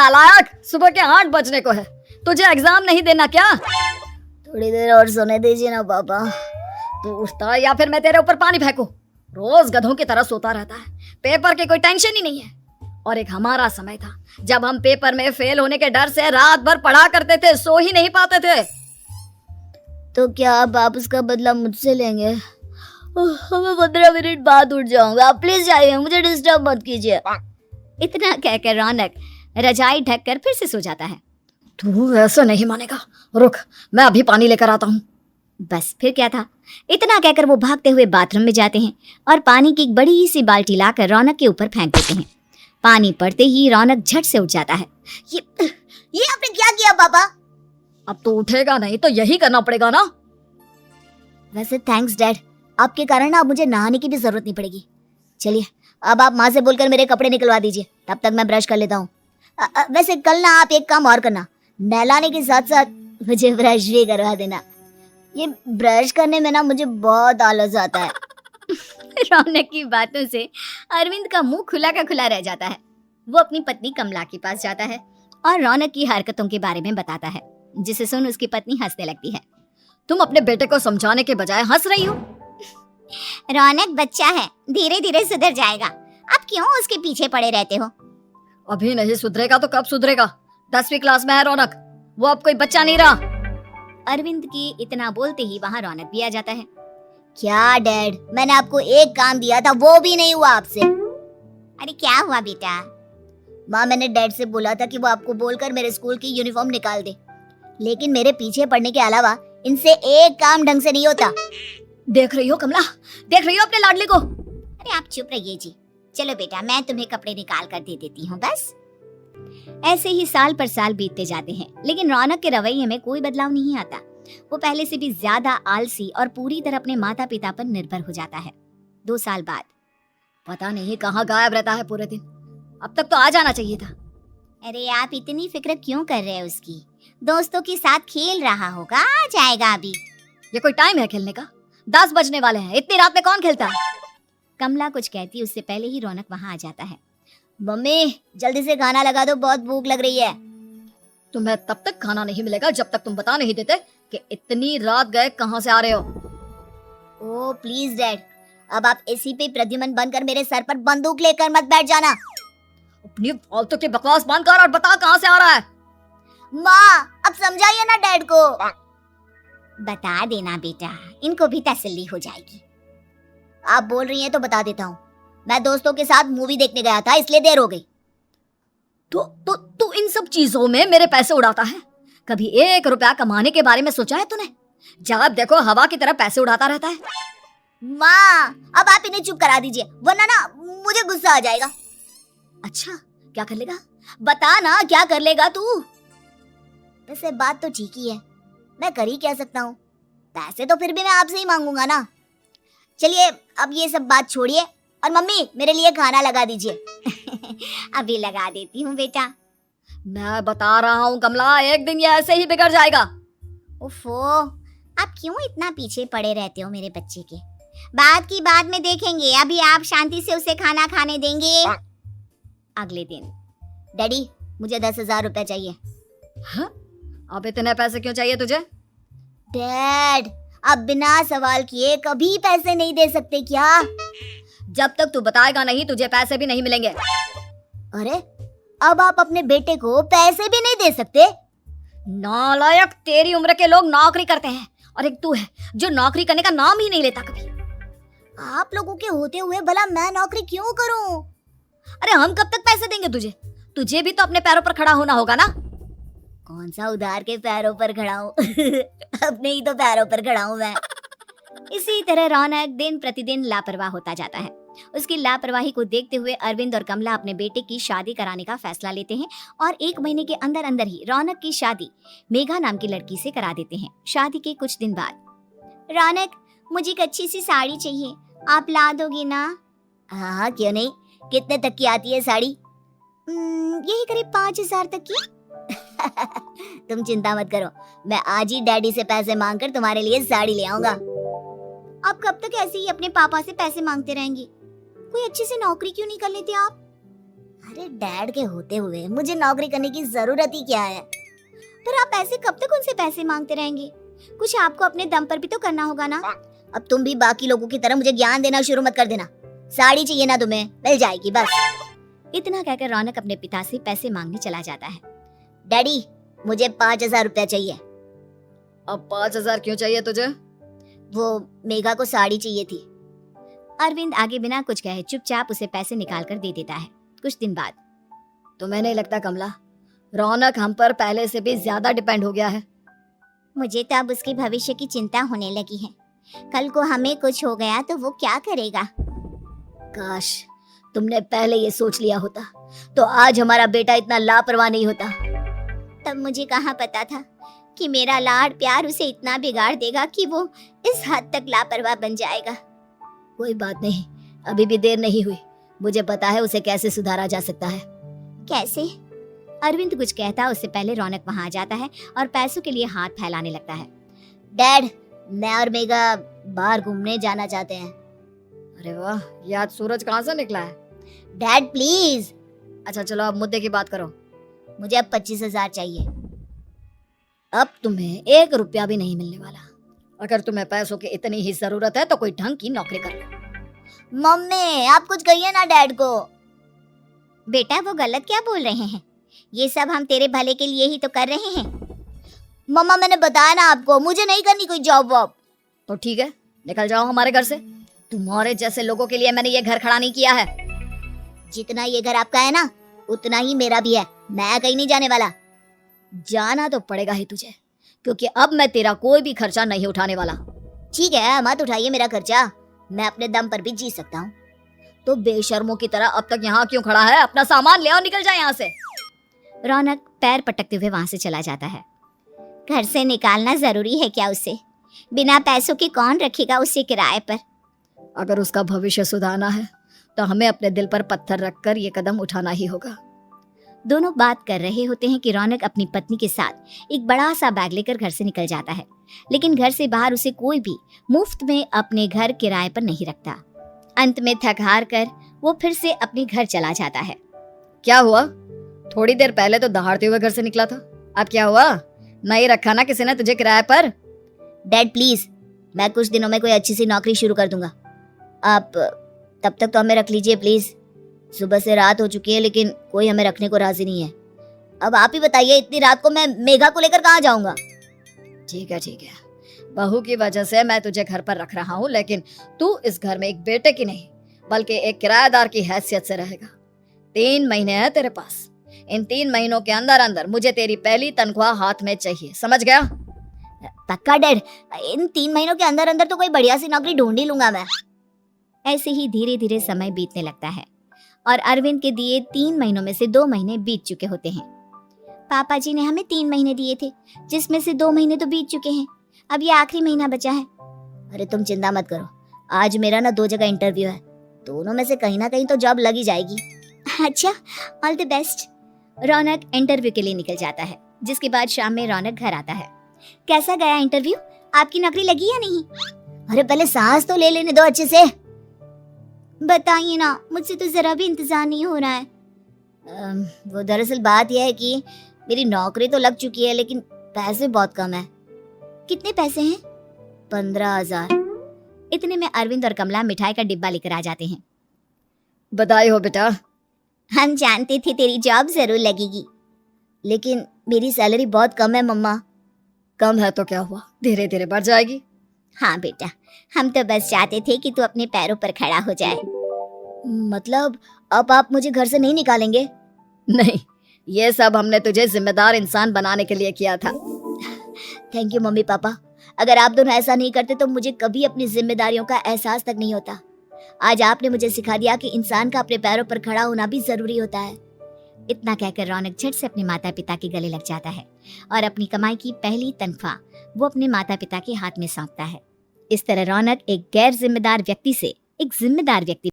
नालायक, सुबह के 8 बजने को है, तुझे एग्जाम नहीं देना क्या? थोड़ी देर और सोने दीजिए ना पापा। तू उठता या फिर मैं तेरे ऊपर पानी फेंकूं? रोज गधों की तरह सोता रहता है, पेपर की कोई टेंशन ही नहीं है। और एक हमारा समय था जब हम पेपर में फेल होने के डर से रात भर पढ़ा करते थे, सो ही नहीं पाते थे। तो क्या आप उसका बदला मुझसे लेंगे? मैं 15 मिनट बाद उठ जाऊंगा, आप प्लीज जाइए, मुझे डिस्टर्ब मत कीजिए। इतना कहकर रौनक रजाई ढककर फिर से सो जाता है। तू ऐसा नहीं मानेगा, रुक मैं अभी पानी लेकर आता हूँ। बस फिर क्या था, इतना कहकर वो भागते हुए बाथरूम में जाते हैं और पानी की एक बड़ी सी बाल्टी लाकर रौनक के ऊपर फेंक देते हैं। पानी पड़ते ही रौनक झट से उठ जाता है। ये आपने क्या किया पापा? अब तो उठेगा नहीं तो यही करना पड़ेगा ना। वैसे थैंक्स डैड, आपके कारण ना अब मुझे नहाने की भी जरूरत नहीं पड़ेगी। चलिए अब आप माँ से बोलकर मेरे कपड़े निकलवा दीजिए, तब तक मैं ब्रश कर लेता हूँ। वैसे कल ना आप एक काम और करना, नहलाने के साथ साथ मुझे ब्रश भी करवा देना। ये ब्रश करने में ना मुझे बहुत आलस आता है। रौनक की बातों से अरविंद का मुंह खुला का खुला रह जाता है। वो अपनी पत्नी कमला के पास जाता है और रौनक की हरकतों के बारे में बताता है, जिसे सुन उसकी पत्नी हंसने लगती है। तुम अपने बेटे को समझाने के बजाय हंस रही हो। रौनक बच्चा है, धीरे धीरे सुधर जाएगा, आप क्यों उसके पीछे पड़े रहते हो? अभी नहीं सुधरेगा तो कब सुधरेगा? 10वीं क्लास में है रौनक, वो अब कोई बच्चा नहीं रहा। अरविंद की इतना बोलते ही वहाँ रौनक भी आ जाता है। क्या डैड, मैंने आपको एक काम दिया था, वो भी नहीं हुआ आपसे। अरे क्या हुआ बेटा? माँ, मैंने डैड से बोला था कि वो आपको बोलकर मेरे स्कूल की यूनिफॉर्म निकाल दे, लेकिन मेरे पीछे पड़ने के अलावा इनसे एक काम ढंग से नहीं होता। देख रही हो कमला, देख रही हो अपने लाडले को? अरे आप चुप रहिए जी। चलो बेटा, मैं तुम्हें कपड़े निकाल कर दे देती हूँ बस। ऐसे ही साल पर साल बीतते जाते हैं, लेकिन रौनक के रवैये में कोई बदलाव नहीं आता। वो पहले से भी ज्यादा आलसी और पूरी तरह अपने माता पिता पर निर्भर हो जाता है। 2 साल बाद पता नहीं कहाँ गायब रहता है पूरे दिन, अब तक तो आ जाना चाहिए था। अरे आप इतनी फिक्र क्यों कर रहे हैं उसकी? दोस्तों के साथ खेल रहा होगा, आ जाएगा अभी। ये कोई टाइम है खेलने का? 10 बजने वाले हैं, इतनी रात में कौन खेलता है? कमला कुछ कहती उससे पहले ही रौनक वहाँ आ जाता है। मम्मी जल्दी से खाना लगा दो, बहुत भूख लग रही है। तुम्हें तब तक खाना नहीं मिलेगा जब तक तुम बता नहीं देते कि इतनी रात गए कहाँ से आ रहे हो। ओह प्लीज डैड, अब आप एसी पे प्रद्युमन बनकर मेरे सर पर बंदूक लेकर मत बैठ जाना। अपनी फालतू की बकवास बंद कर और बता कहाँ से आ रहा है। माँ अब समझाइए ना डैड को। बता देना बेटा, इनको भी तसल्ली हो जाएगी। आप बोल रही हैं तो बता देता हूँ, मैं दोस्तों के साथ मूवी देखने गया था, इसलिए देर हो गई। तू इन सब चीजों में मेरे पैसे उड़ाता है? कभी 1 रुपया कमाने के बारे में सोचा है तूने? जब देखो हवा की तरह पैसे उड़ाता रहता है। माँ अब आप इन्हें चुप करा दीजिए, वरना ना मुझे गुस्सा आ जाएगा। अच्छा क्या कर लेगा? बता ना क्या कर लेगा तू? वैसे बात तो ठीक ही है, मैं कर ही क्या सकता हूँ, पैसे तो फिर भी मैं आपसे ही मांगूंगा ना। चलिए अब ये सब बात छोड़िए और मम्मी मेरे लिए खाना लगा दीजिए। अभी लगा देती हूँ बेटा। मैं बता रहा हूँ कमला, एक दिन ये ऐसे ही बिगड़ जाएगा। ओफो, आप क्यों इतना पीछे पड़े रहते हो मेरे बच्चे के? बात की बाद में देखेंगे, अभी आप शांति से उसे खाना खाने देंगे। अगले दिन डैडी मुझे 10,000 रुपए चाहिए। हाँ? अब इतने पैसे क्यों चाहिए तुझे? डैड अब बिना सवाल किए कभी पैसे नहीं दे सकते क्या? जब तक तू बताएगा नहीं तुझे पैसे भी नहीं मिलेंगे। अरे अब आप अपने बेटे को पैसे भी नहीं दे सकते? नालायक, तेरी उम्र के लोग नौकरी करते हैं और एक तू है जो नौकरी करने का नाम ही नहीं लेता कभी। आप लोगों के होते हुए भला मैं नौकरी क्यों करूं? अरे हम कब तक पैसे देंगे तुझे? तुझे भी तो अपने पैरों पर खड़ा होना होगा ना। कौन सा उधार के पैरों पर खड़ा हूँ? अपने ही तो पैरों पर खड़ा हूँ मैं। इसी तरह रौनक दिन प्रतिदिन लापरवाह होता जाता है। उसकी लापरवाही को देखते हुए अरविंद और कमला अपने बेटे की शादी कराने का फैसला लेते हैं और 1 महीने के अंदर अंदर ही रौनक की शादी मेघा नाम की लड़की से करा देते हैं। शादी के कुछ दिन बाद, रौनक मुझे एक अच्छी सी साड़ी चाहिए, आप ला दोगी ना? हाँ क्यों नहीं, कितने तक की आती है साड़ी? यही करीब 5,000 तक की। तुम चिंता मत करो, मैं आज ही डैडी से पैसे मांगकर तुम्हारे लिए साड़ी ले आऊंगा। आप कब तक ऐसे ही अपने पापा से पैसे मांगते रहेंगे? कोई अच्छी सी नौकरी क्यों नहीं कर लेते आप? अरे डैड के होते हुए मुझे नौकरी करने की जरूरत ही क्या है? पर आप ऐसे कब तक उनसे पैसे मांगते रहेंगे? कुछ आपको अपने दम पर भी तो करना होगा ना। अब तुम भी बाकी लोगों की तरह मुझे ज्ञान देना शुरू मत कर देना। साड़ी चाहिए ना तुम्हें, मिल जाएगी बस। इतना कहकर रौनक अपने पिता से पैसे मांगने चला जाता है। डैडी मुझे 5,000 रुपया चाहिए। अब 5,000 क्यों चाहिए तुझे? वो मेघा को साड़ी चाहिए थी। अरविंद आगे बिना कुछ कहे चुपचाप उसे पैसे निकाल कर दे देता है। कुछ दिन बाद तुम्हें नहीं लगता कमला, रौनक हम पर पहले से भी ज्यादा डिपेंड हो गया है? मुझे तो अब उसके भविष्य की चिंता होने लगी है। कल को हमें कुछ हो गया तो वो क्या करेगा? काश तुमने पहले ये सोच लिया होता तो आज हमारा बेटा इतना लापरवाह नहीं होता। तब मुझे कहाँ पता था कि मेरा लाड प्यार उसे इतना बिगाड़ देगा कि वो इस हद तक लापरवाह बन जाएगा। कोई बात नहीं, अभी भी देर नहीं हुई। मुझे पता है उसे कैसे सुधारा जा सकता है। कैसे? अरविंद कुछ कहता उससे पहले रौनक वहां आ जाता है और पैसों के लिए हाथ फैलाने लगता है। डैड मैं और मेघा बाहर घूमने जाना चाहते हैं। अरे वाह, ये आज सूरज कहाँ से निकला है? Dad please. अच्छा चलो अब मुद्दे की बात करो। मुझे अब 25,000 चाहिए। अब तुम्हें 1 रुपया भी नहीं मिलने वाला। अगर तुम्हें पैसों की इतनी ही जरूरत है तो कोई ढंग की नौकरी कर लो। मम्मी आप कुछ कहिए ना डैड को। बेटा वो गलत क्या बोल रहे हैं? ये सब हम तेरे भले के लिए ही तो कर रहे हैं। मम्मा मैंने बताया ना आपको, मुझे नहीं करनी कोई जॉब वॉब। तो ठीक है, निकल जाओ हमारे घर से। तुम्हारे जैसे लोगों के लिए मैंने ये घर खड़ा नहीं किया है। जितना ये घर आपका है ना उतना ही मेरा भी है। मैं कहीं नहीं जाने वाला। जाना तो पड़ेगा ही तुझे, क्योंकि अब मैं तेरा कोई भी खर्चा नहीं उठाने वाला। ठीक है मत उठाइए मेरा खर्चा, मैं अपने दम पर भी जी सकता हूँ। तो बेशर्मों की तरह अब तक यहाँ क्यों खड़ा है? अपना सामान ले और निकल जाए यहाँ से। रौनक पैर पटकते हुए वहां से चला जाता है। घर से निकालना जरूरी है क्या उसे? बिना पैसों के कौन रखेगा उसे किराए पर? अगर उसका भविष्य सुधारना है तो हमें अपने दिल पर पत्थर रखकर ये कदम उठाना ही होगा। दोनों बात कर रहे होते हैं कि रौनक अपनी पत्नी के साथ एक बड़ा सा बैग लेकर घर से निकल जाता है, लेकिन घर से बाहर उसे कोई भी मुफ्त में अपने घर किराए पर नहीं रखता। अंत में थक हार कर वो फिर से अपने घर चला जाता है। क्या हुआ? थोड़ी देर पहले तो दहाड़ते हुए घर से निकला था, अब क्या हुआ? नहीं रखा ना किसी ने तुझे किराए पर? डैड प्लीज, मैं कुछ दिनों में कोई अच्छी सी नौकरी शुरू कर दूंगा। आप तब तक तो हमें रख लीजिए प्लीज। सुबह से रात हो चुकी है लेकिन कोई हमें रखने को राजी नहीं है। अब आप ही बताइए, इतनी रात को मैं मेघा को लेकर कहाँ जाऊंगा? ठीक है, बहू की वजह से मैं तुझे घर पर रख रहा हूँ, लेकिन तू इस घर में एक बेटे की नहीं बल्कि एक किराएदार की हैसियत से रहेगा। 3 महीने हैं तेरे पास। इन 3 महीनों के अंदर अंदर मुझे तेरी पहली तनख्वाह हाथ में चाहिए, समझ गया? पक्का डैड, इन 3 महीनों के अंदर अंदर तो कोई बढ़िया सी नौकरी ढूंढ ही लूंगा मैं। ऐसे ही धीरे धीरे समय बीतने लगता है और अरविंद के दिए 3 महीनों में से 2 महीने बीत चुके होते हैं। पापा जी ने हमें 3 महीने दिए थे, जिसमें से 2 महीने तो बीत चुके हैं। अब ये आखिरी महीना बचा है। अरे तुम चिंता मत करो, आज मेरा ना 2 जगह इंटरव्यू है, दोनों में से कहीं ना कहीं तो जॉब लग ही जाएगी। अच्छा, all the best. Raunak interview के लिए निकल जाता है, जिसके बाद शाम में रौनक घर आता है। कैसा गया इंटरव्यू? आपकी नौकरी लगी या नहीं? अरे पहले सांस तो ले लेने दो अच्छे से। बताइए ना, मुझसे तो जरा भी इंतजार नहीं हो रहा है। वो दरअसल बात यह है कि मेरी नौकरी तो लग चुकी है लेकिन पैसे बहुत कम है। कितने पैसे हैं? 15,000। इतने में अरविंद और कमला मिठाई का डिब्बा लेकर आ जाते हैं। बधाई हो बेटा। हम जानते थे तेरी जॉब जरूर लगेगी। लेकिन मेरी सैलरी बहुत कम है मम्मा। कम है तो क्या हुआ, धीरे धीरे बढ़ जाएगी। हाँ बेटा, हम तो बस चाहते थे कि तू अपने पैरों पर खड़ा हो जाए। मतलब अब आप मुझे घर से नहीं निकालेंगे? नहीं, ये सब हमने तुझे जिम्मेदार इंसान बनाने के लिए किया था। थैंक यू मम्मी पापा, अगर आप दोनों ऐसा नहीं करते तो मुझे कभी अपनी जिम्मेदारियों का एहसास तक नहीं होता। आज आपने मुझे सिखा दिया कि इंसान का अपने पैरों पर खड़ा होना भी जरूरी होता है। इतना कहकर रौनक झट से अपने माता पिता के गले लग जाता है और अपनी कमाई की पहली तनख्वाह वो अपने माता पिता के हाथ में सौंपता है। इस तरह रौनक एक गैर जिम्मेदार व्यक्ति से एक जिम्मेदार व्यक्ति